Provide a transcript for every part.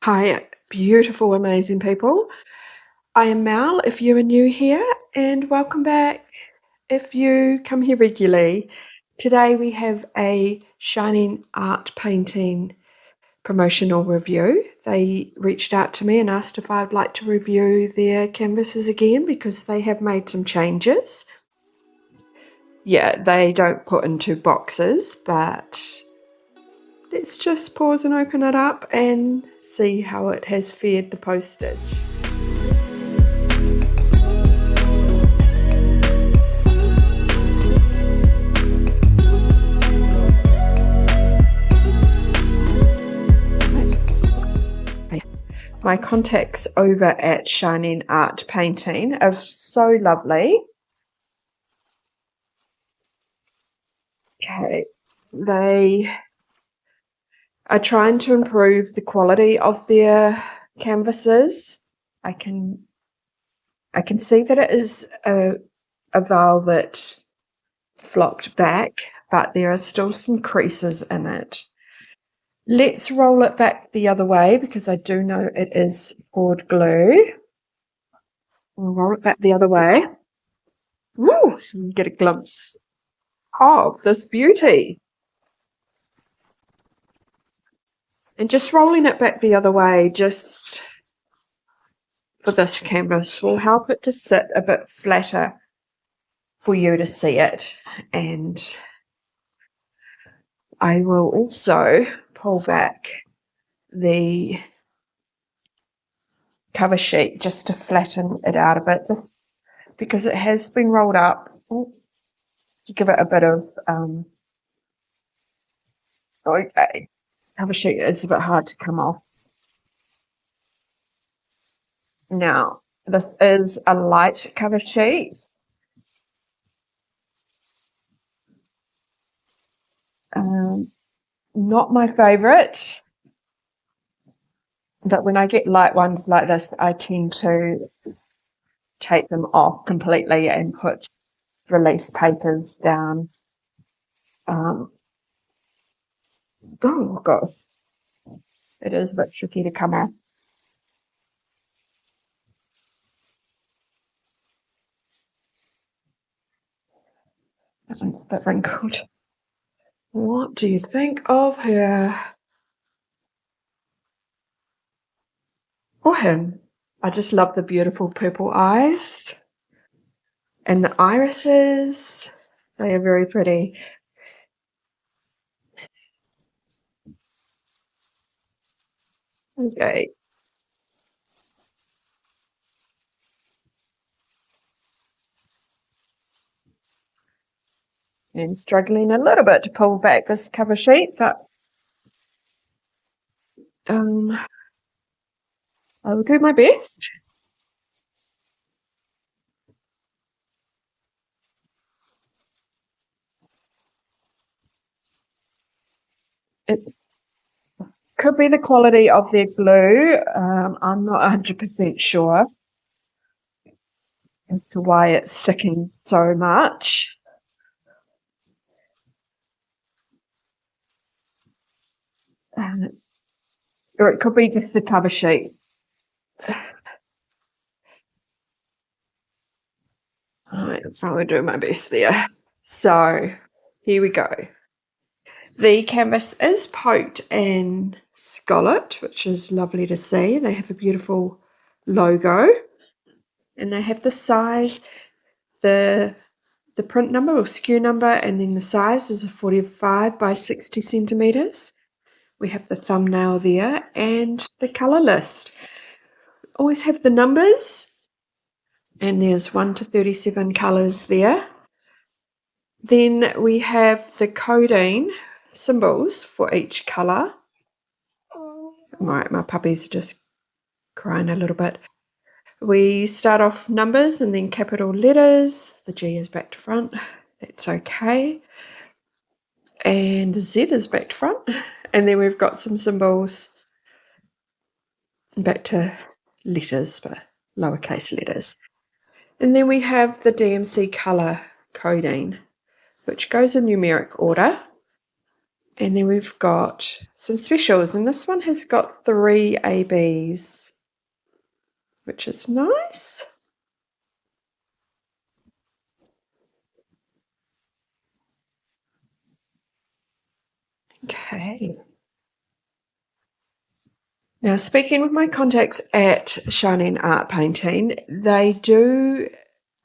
Hi, beautiful, amazing people. I am Mel if you are new here, and welcome back if you come here regularly. Today we have a Shining Art Painting promotional review. They reached out to me and asked if I'd like to review their canvases again because they have made some changes. Yeah, they don't put into boxes, but let's just pause and open it up and see how it has fared the postage. My contacts over at Shining Art Painting are so lovely. Okay, they are trying to improve the quality of their canvases. I can see that it is a velvet flocked back, but there are still some creases in it. Let's roll it back the other way because I do know it is poured glue. We'll roll it back the other way. Woo! You can get a glimpse of this beauty. And just rolling it back the other way just for this canvas will help it to sit a bit flatter for you to see it. And I will also pull back the cover sheet just to flatten it out a bit, just because it has been rolled up, to give it a bit of okay, cover sheet is a bit hard to come off. Now this is a light cover sheet. Not my favorite, but when I get light ones like this, I tend to take them off completely and put release papers down. Oh god, it is a bit tricky to come off. That one's a bit wrinkled. What do you think of her? Or him? I just love the beautiful purple eyes. And the irises. They are very pretty. Okay. And struggling a little bit to pull back this cover sheet, but I will do my best. It could be the quality of their glue. I'm not 100% sure as to why it's sticking so much. Or it could be just the cover sheet. I'll probably do my best there. So here we go. The canvas is poked and scalloped, which is lovely to see. They have a beautiful logo, and they have the size, the print number or SKU number, and then the size is a 45 by 60 centimeters. We have the thumbnail there and the color list. Always have the numbers, and there's 1 to 37 colors there. Then we have the coding symbols for each color. Right, my puppy's just crying a little bit. We start off numbers and then capital letters. The G is back to front. That's okay. And the Z is back to front. And then we've got some symbols back to letters, but lowercase letters. And then we have the DMC color coding, which goes in numeric order. And then we've got some specials, and this one has got 3 ABs, which is nice. Okay. Now, speaking with my contacts at Shining Art Painting, they do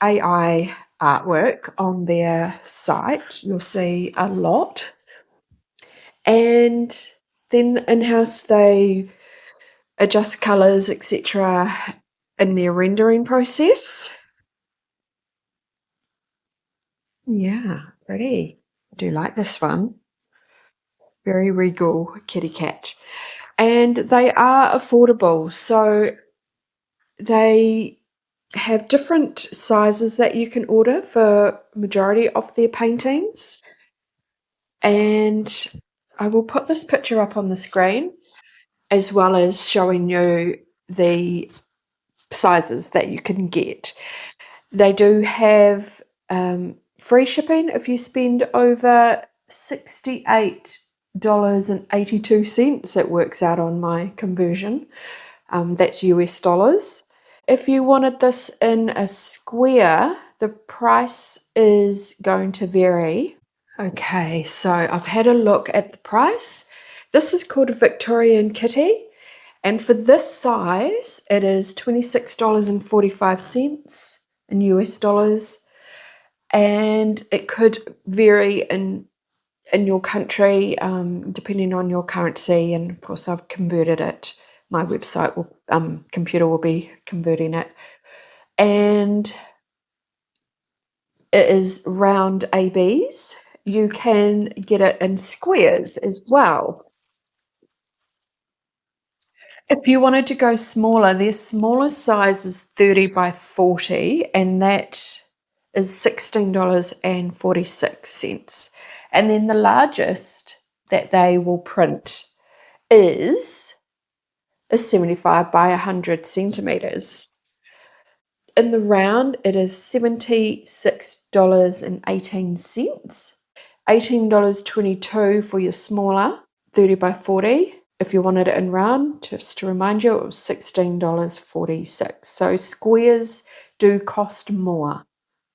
AI artwork on their site. You'll see a lot. And then in-house they adjust colours, etc. in their rendering process. Yeah, pretty. I do like this one. Very regal kitty cat. And they are affordable. So they have different sizes that you can order for majority of their paintings. And I will put this picture up on the screen as well as showing you the sizes that you can get. They do have free shipping if you spend over $68.82. It works out on my conversion. That's US dollars. If you wanted this in a square, the price is going to vary. Okay, so I've had a look at the price. This is called a Victorian Kitty, and for this size, it is $26.45 in US dollars, and it could vary in your country depending on your currency. And of course, I've converted it. My website will computer will be converting it, and it is round ABs. You can get it in squares as well. If you wanted to go smaller, their smallest size is 30 by 40, and that is $16.46. And then the largest that they will print is a 75 by 100 centimeters. In the round, it is $76.18, $18.22 for your smaller 30 by 40. If you wanted it in round, just to remind you, it was $16.46. So squares do cost more.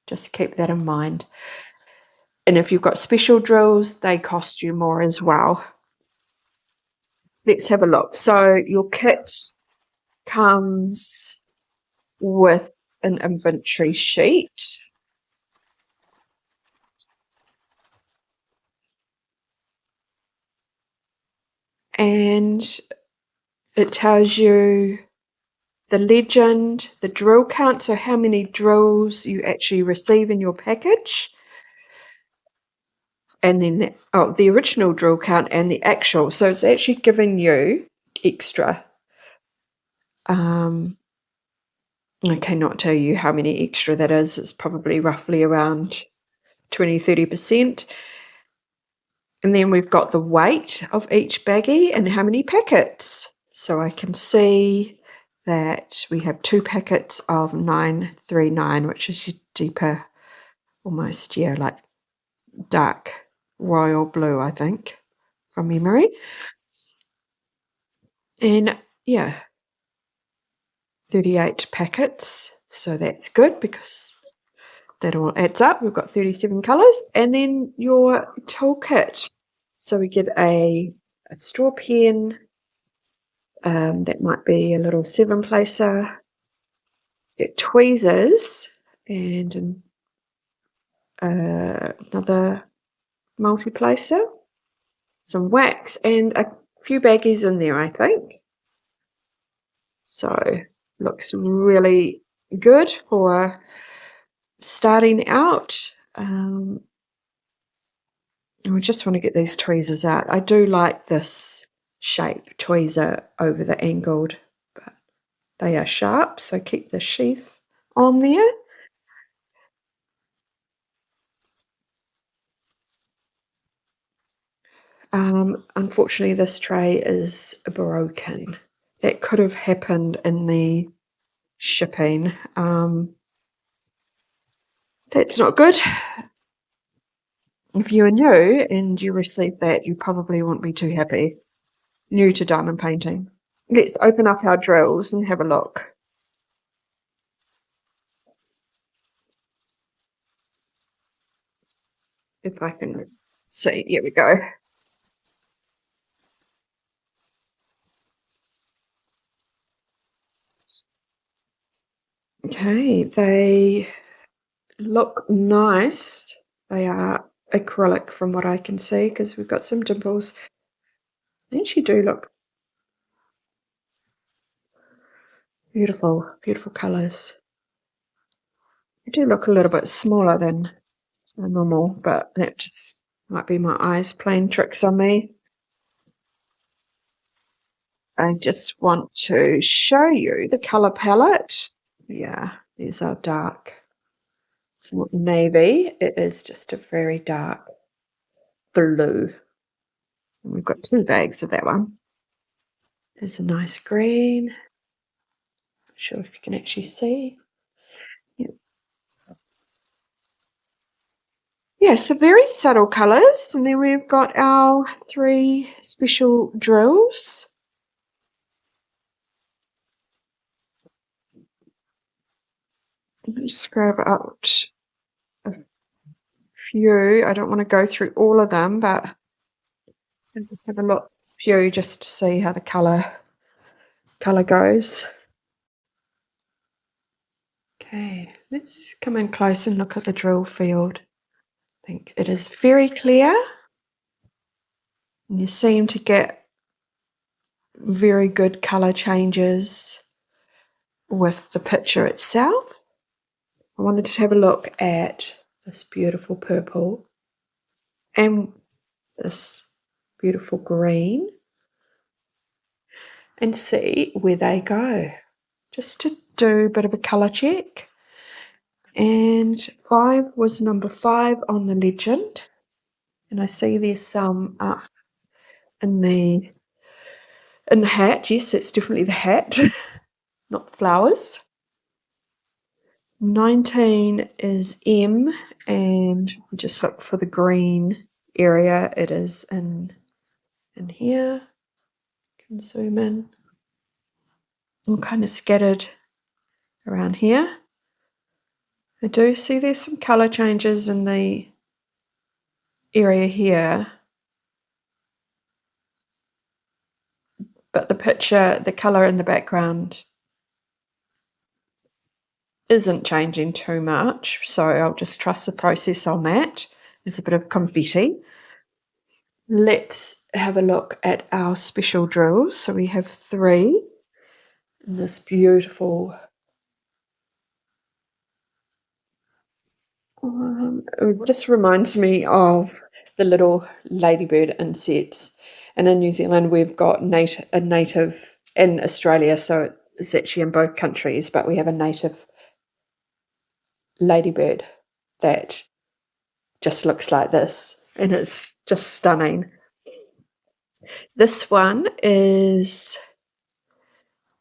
Just keep that in mind. And if you've got special drills, they cost you more as well. Let's have a look. So your kit comes with an inventory sheet. And it tells you the legend, the drill count, so how many drills you actually receive in your package. And then the original drill count and the actual. So it's actually giving you extra. I cannot tell you how many extra that is. It's probably roughly around 20-30%. And then we've got the weight of each baggie and how many packets. So I can see that we have 2 packets of 939, which is your deeper, almost, yeah, like dark royal blue, I think, from memory. And yeah, 38 packets. So that's good because that all adds up. We've got 37 colours. And then your toolkit. So we get a straw pen. That might be a little 7-placer. Get tweezers and another multi-placer. Some wax and a few baggies in there, I think. So looks really good for starting out. And we just want to get these tweezers out. I do like this shape tweezer over the angled, but they are sharp, so keep the sheath on there. Unfortunately, this tray is broken. That could have happened in the shipping. That's not good. If you are new and you receive that, you probably won't be too happy. New to diamond painting. Let's open up our drills and have a look. If I can see, here we go. Okay, they look nice. They are acrylic from what I can see because we've got some dimples. They actually do look beautiful, beautiful colours. They do look a little bit smaller than normal, but that just might be my eyes playing tricks on me. I just want to show you the colour palette. Yeah, these are dark. It's not navy, it is just a very dark blue. And we've got 2 bags of that one. There's a nice green. Not sure if you can actually see. Yeah, yeah, so very subtle colours. And then we've got our 3 special drills. Let me just grab out a few. I don't want to go through all of them, but I'll just have a look few just to see how the colour goes. Okay, let's come in close and look at the drill field. I think it is very clear. And you seem to get very good colour changes with the picture itself. I wanted to have a look at this beautiful purple and this beautiful green and see where they go. Just to do a bit of a colour check. And 5 was number 5 on the legend. And I see there's some up in the hat. Yes, it's definitely the hat, not the flowers. 19 is M, and we just look for the green area. It is in here. Can zoom in. All kind of scattered around here. I do see there's some colour changes in the area here, but the picture, the colour in the background isn't changing too much, so I'll just trust the process on that. There's a bit of confetti. Let's have a look at our special drills. So we have 3 in this beautiful it just reminds me of the little ladybird insects. And in New Zealand, we've got a native in Australia, so it's actually in both countries, but we have a native ladybird that just looks like this, and it's just stunning. This one is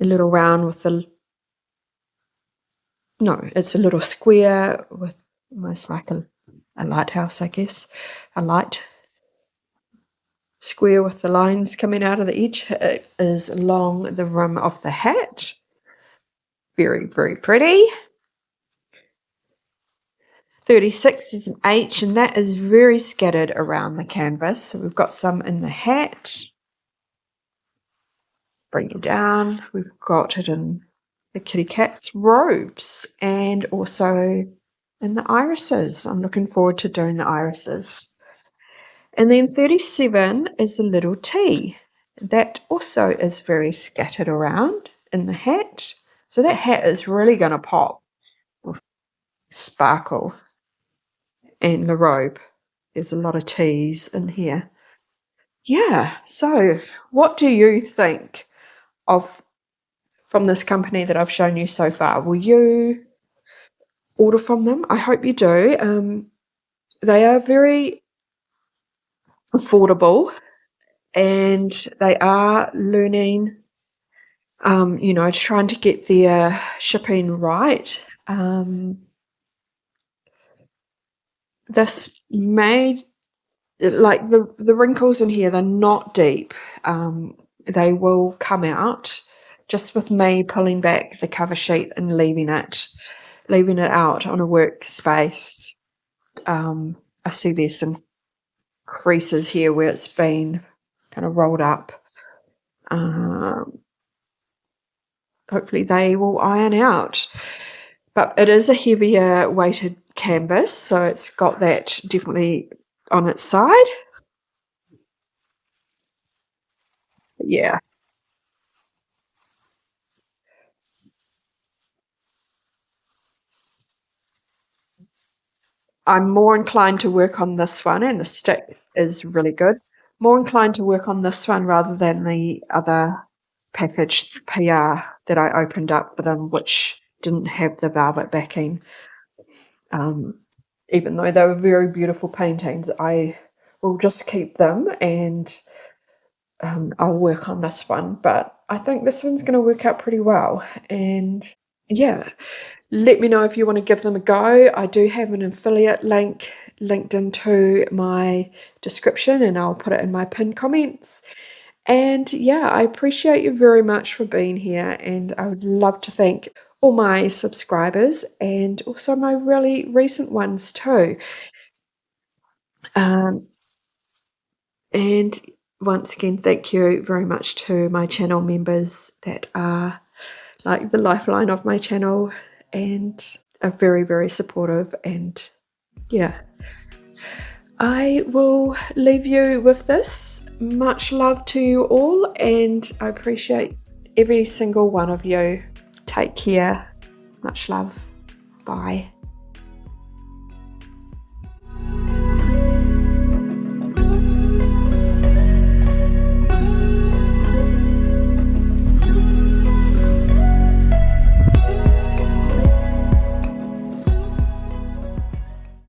a little round with it's a little square with almost like a lighthouse, I guess. A light square with the lines coming out of the edge. It is along the rim of the hat. Very, very pretty. 36 is an H, and that is very scattered around the canvas. So we've got some in the hat. Bring it down. We've got it in the kitty cat's robes and also in the irises. I'm looking forward to doing the irises. And then 37 is the little T. That also is very scattered around in the hat. So that hat is really going to pop with sparkle. And the robe. There's a lot of T's in here. Yeah, so what do you think from this company that I've shown you so far? Will you order from them? I hope you do. They are very affordable, and they are learning, trying to get their shipping right. This may like the wrinkles in here, they're not deep. They will come out just with me pulling back the cover sheet and leaving it out on a workspace. I see there's some creases here where it's been kind of rolled up. Hopefully they will iron out. But it is a heavier weighted canvas, so it's got that definitely on its side. Yeah. I'm more inclined to work on this one, and the stick is really good. More inclined to work on this one rather than the other packaged PR that I opened up for them, which didn't have the velvet backing. Even though they were very beautiful paintings, I will just keep them, and I'll work on this one. But I think this one's going to work out pretty well. And yeah, let me know if you want to give them a go. I do have an affiliate link linked into my description, and I'll put it in my pinned comments. And yeah, I appreciate you very much for being here, and I would love to thank all my subscribers and also my really recent ones too. Um, and once again, thank you very much to my channel members that are like the lifeline of my channel and are very, very supportive. And yeah, I will leave you with this. Much love to you all, and I appreciate every single one of you. Take care. Much love. Bye.